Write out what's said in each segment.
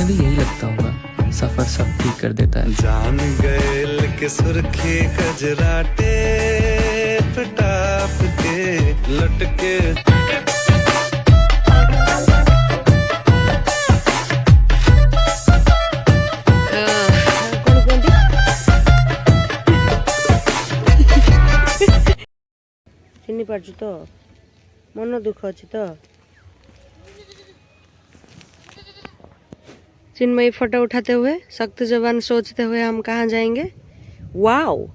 Finally यही लगता होगा, सफर सब ठीक कर देता है। जान गए के सुर्खी कजराटे पटाप के लटके। चिन्नी पार्छु तो मन दुख अच्छी तो चिन्मयी फोटो उठाते हुए सख्त जबान सोचते हुए हम कहाँ जाएंगे। वाओ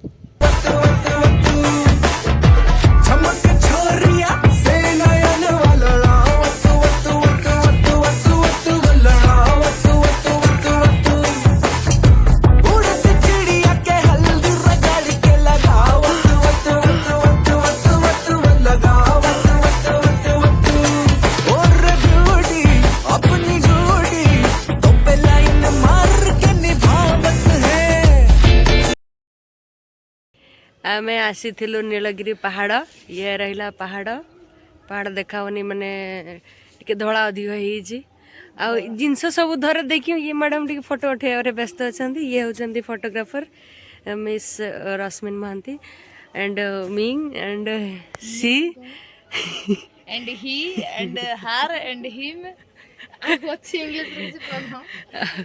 आम आसी नीलगिरी पहाड़ ये रहा पहाड़ देखावनी माने टिके धड़ा अधिक हो जिनस सब धर देखियो। ये मैडम टी फोटो उठे व्यस्त अच्छा। ये होती photographer miss Rashmin Mahanti and me and she and he and her and him अच्छी इंग्लिश रे प्रोनाउन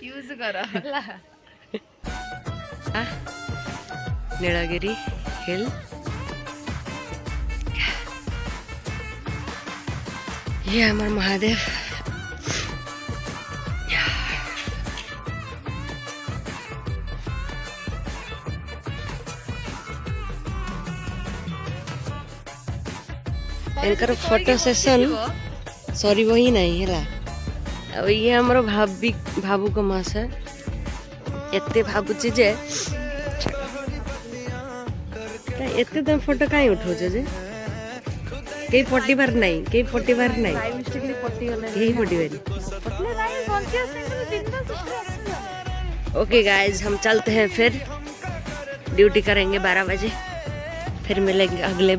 यूज करा हला। नीलगिरी हिल ये हमारे महादेव। इनकर फोटो सेशन सॉरी वही नहीं है। अब ये हमारे भाबू को मास है एते भाबुची जे एते तुम फोटो कहीं उठो जे कई पट्टीबार नहीं कई पट्टीबार नहीं कई पट्टीबार। ओके गाइज हम चलते हैं फिर ड्यूटी करेंगे 12 बजे फिर मिलेंगे अगले